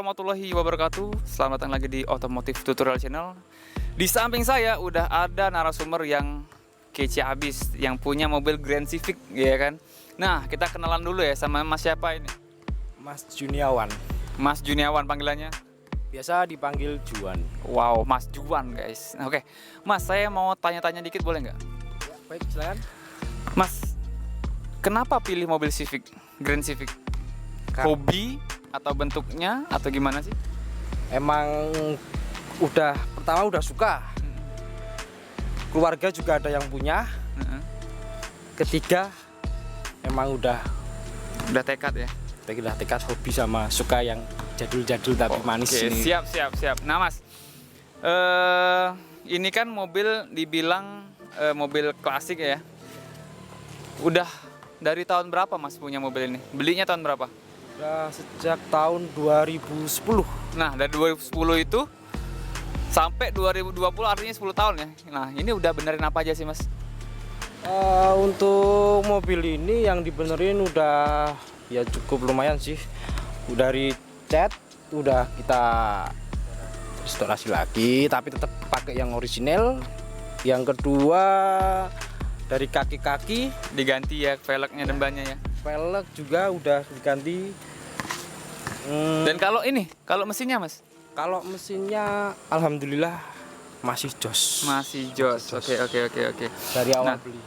warahmatullahi wabarakatuh. Selamat datang lagi di Otomotif Tutorial Channel. Di samping saya udah ada narasumber yang kece abis, yang punya mobil Grand Civic, ya kan? Nah, kita kenalan dulu ya sama Mas siapa ini? Mas Juniawan. Mas Juniawan panggilannya? Biasa dipanggil Juan. Wow, Mas Juan guys. Oke, Mas, saya mau tanya-tanya dikit boleh nggak? Ya, baik, silakan. Mas, kenapa pilih mobil Civic, Grand Civic? Hobi atau bentuknya atau gimana sih? Emang pertama udah suka. Keluarga juga ada yang punya. Ketiga, emang udah tekad ya. tekad hobi sama suka yang jadul-jadul tapi manis Oke, ini. siap. Nah, Mas, ini kan mobil dibilang mobil klasik ya. Udah dari tahun berapa Mas punya mobil ini? Belinya tahun berapa? Udah sejak tahun 2010. Nah, dari 2010 itu sampai 2020 artinya 10 tahun ya. Nah, ini udah benerin apa aja sih, Mas? Untuk mobil ini yang dibenerin udah ya cukup lumayan sih. Dari cat udah kita restorasi lagi, tapi tetap pakai yang orisinil. Yang kedua, dari kaki-kaki Diganti ya velgnya dan bannya ya. velg juga udah diganti. Dan kalau mesinnya, Mas? Kalau mesinnya alhamdulillah masih jos. Masih jos. Oke. Dari awal Nah, beli.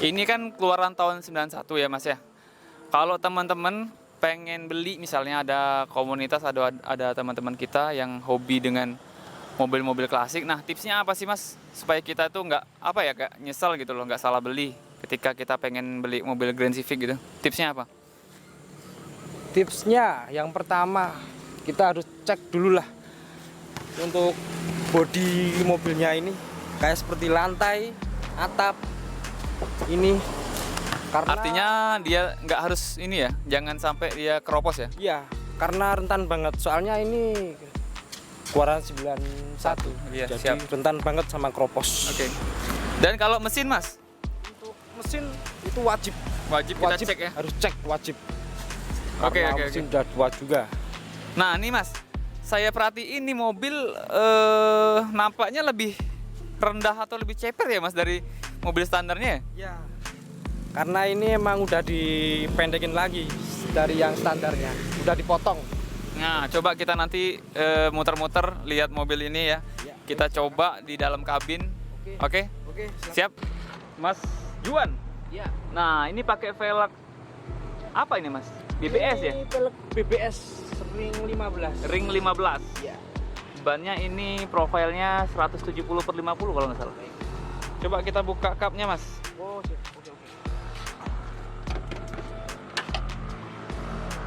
ini kan keluaran tahun 91 ya, Mas ya. Kalau teman-teman pengen beli, misalnya ada komunitas, ada teman-teman kita yang hobi dengan mobil-mobil klasik. Nah, tipsnya apa sih, Mas? Supaya kita tuh nggak nyesel gitu loh, nggak salah beli ketika kita pengen beli mobil Grand Civic gitu. Tipsnya apa? Tipsnya yang pertama, kita harus cek dulu lah untuk bodi mobilnya ini, kayak seperti lantai, atap ini. Karena Artinya dia nggak harus ini ya, jangan sampai dia keropos ya. iya, karena rentan banget. Soalnya ini keluaran 91. Iya, Jadi siap. rentan banget sama kropos. Oke. Dan kalau mesin, Mas, Untuk mesin itu wajib kita cek ya. harus cek wajib. Oke. Karena mesin udah tua juga. Nah, ini Mas, saya perhatiin nih mobil nampaknya lebih rendah atau lebih ceper ya, Mas, dari mobil standarnya. Ya. Karena ini emang udah dipendekin lagi dari yang standarnya, udah dipotong. Nah, coba kita nanti muter-muter lihat mobil ini ya. Ya. Kita coba di dalam kabin. Oke? Oke, Siap. Mas Juan. Ya. Nah, ini pakai velg apa ini, Mas? BBS ya? Ini velg BBS ring 15. Ring 15. Ya. Bannya ini profilnya 170/50 kalau nggak salah. Coba kita buka kapnya, Mas. Oh, siap. Oke.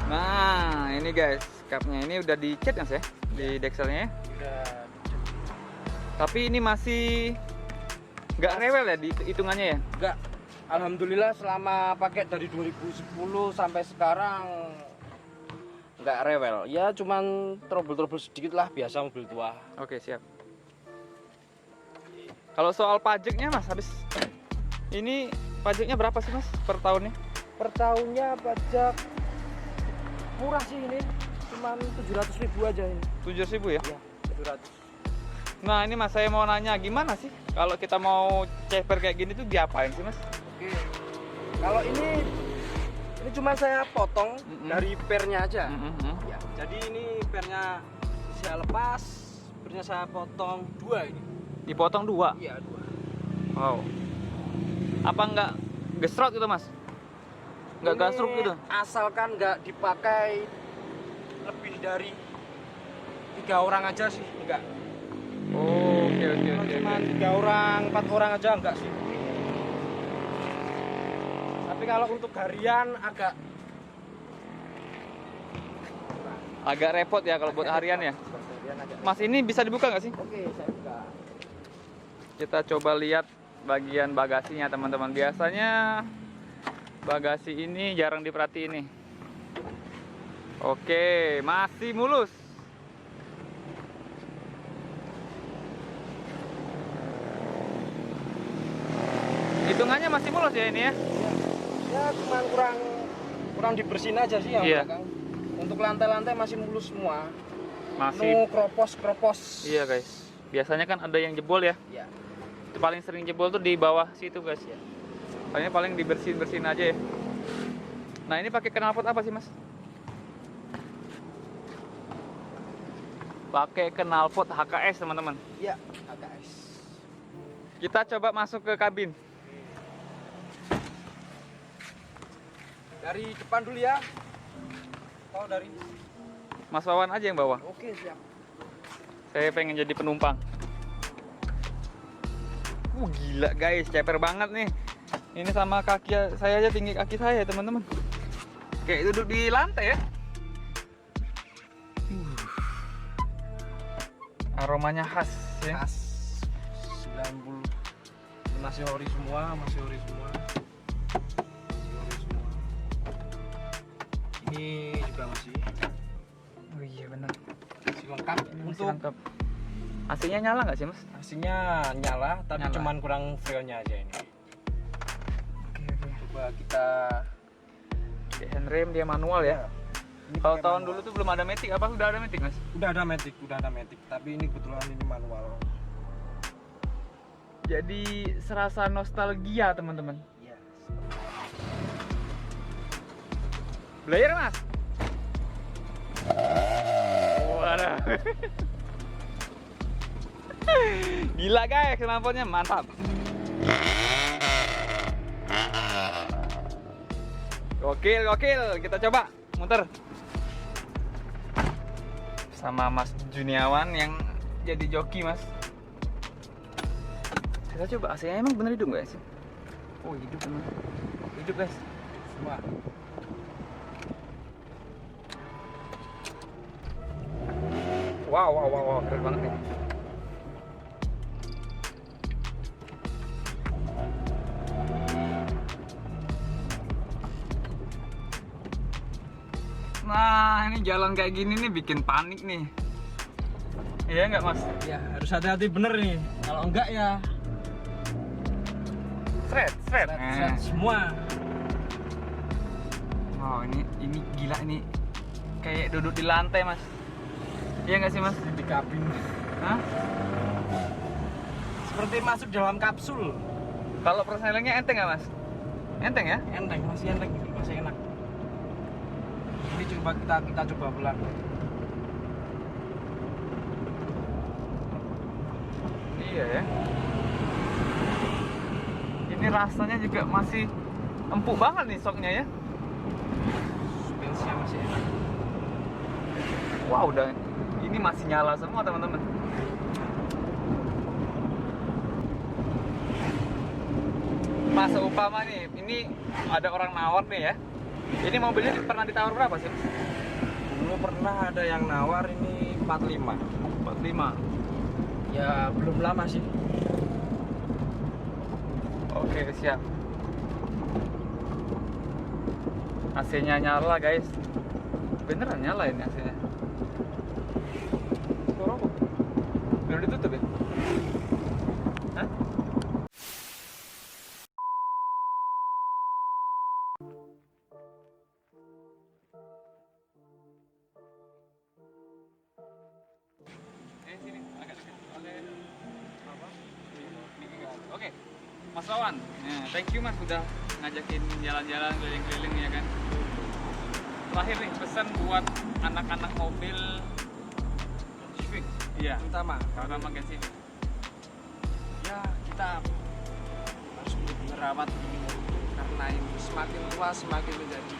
Nah, ini guys, kapnya ini udah dicat kan, saya? Di dekselnya ya? Udah. Tapi ini masih nggak rewel ya di hitungannya ya? Enggak. Alhamdulillah selama pakai dari 2010 sampai sekarang enggak rewel. Ya cuman trouble-trouble sedikit lah, biasa mobil tua. Oke, siap. Kalau soal pajaknya, Mas, habis ini pajaknya berapa sih, Mas, per tahunnya? Per tahunnya pajak murah sih ini. Cuman 700.000 aja ini. 7.000 ya? Ya, 700. Nah, ini Mas, saya mau nanya gimana sih kalau kita mau ceper kayak gini tuh diapain sih, Mas? Oke. Kalau ini cuma saya potong dari pernya aja. Ya, jadi ini pernya saya lepas, pernya saya potong 2 ini. Dipotong 2? Iya, 2. Wow. Apa nggak gesrot gitu, Mas? Nggak Ini gasruk gitu? Asalkan nggak dipakai lebih dari 3 orang aja sih, enggak. Oh, oke. Cuma 3 orang, 4 orang aja enggak sih. Tapi kalau untuk harian agak repot ya kalau buat harian ya. Mas, ini bisa dibuka nggak sih? Oke, saya buka. Kita coba lihat bagian bagasinya, teman-teman. Biasanya bagasi ini jarang diperhatiin nih. Oke, masih mulus. Hitungannya masih mulus ya ini ya? Ya cuma kurang dibersihin aja sih yang Iya. belakang. Untuk lantai-lantai masih mulus semua. Masih. No kropos. Iya guys. Biasanya kan ada yang jebol ya. Iya. Paling sering jebol tuh di bawah situ guys ya. Paling dibersihin aja ya. Nah ini pakai knalpot apa sih mas? Pakai knalpot HKS teman-teman. Iya, HKS. Kita coba masuk ke kabin. Dari depan dulu ya. Oh dari. Mas Wawan aja yang bawa. Oke siap. Saya pengen jadi penumpang. Gila guys, ceper banget nih. Ini sama kaki saya aja, tinggi kaki saya teman-teman. Kayak duduk di lantai ya. Aromanya khas ya. Khas 90. Masih ori semua. Ini juga masih. Oh iya benar. Masih lengkap. Untuk lengkap. AC-nya nyala nggak sih mas? AC-nya nyala, tapi Nyala. cuman kurang freonnya aja ini. Oke. Coba kita Handrem dia manual ya. Ini Kalau pakai tahun manual. dulu tuh belum ada matic, apa sudah ada matic mas? udah ada matic, tapi ini kebetulan ini manual. Jadi serasa nostalgia teman-teman. Iya. Belajar mas? Waduh. Gila guys, knalpotnya mantap. Gokil, kita coba muter sama Mas Juniawan yang jadi joki mas. Kita coba AC-nya emang bener hidup guys? Oh hidup teman, hidup guys. Semua. Wow, keren banget nih. Nah, ini jalan kayak gini nih bikin panik nih. Iya nggak mas? Ya harus hati-hati bener nih. Kalau enggak ya Seret. seret semua. Wow, ini gila ini. Kayak duduk di lantai mas. Iya nggak sih mas? Di kabin. Hah? Seperti masuk dalam kapsul. Kalau persnelingnya enteng nggak mas? Enteng ya? Enteng, masih enak. Ini coba kita coba pelan. Iya ya. Ini rasanya juga masih empuk banget nih soknya ya. Suspensinya masih enak. Wow, udah ini masih nyala semua teman-teman. Mas, umpama nih, ini ada orang nawar nih ya. Ini mobilnya pernah ditawar berapa sih? Dulu pernah ada yang nawar ini 45. 45. Ya belum lama sih. Oke, siap. AC-nya nyala guys. Beneran nyala ini AC-nya. Suara apa? Biar ditutup ya? Hah? Sini, agak dekat. Oke. Mas Wawan, nah, thank you mas udah ngajakin jalan-jalan keliling-keliling ya kan. Terakhir nih pesan buat anak-anak mobil Civic. Iya. Terutama Terutama Gen Civic. ya kita harus benar-benar rawat ini mobil karena ini semakin tua semakin menjadi.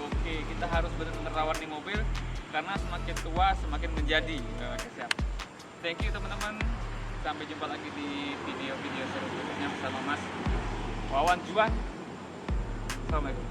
Oke, kita harus benar-benar rawat di mobil karena semakin tua semakin menjadi. Oke, siap. Thank you teman-teman. Sampai jumpa lagi di video-video seru berikutnya bersama Mas Wawan Juan. Assalamualaikum.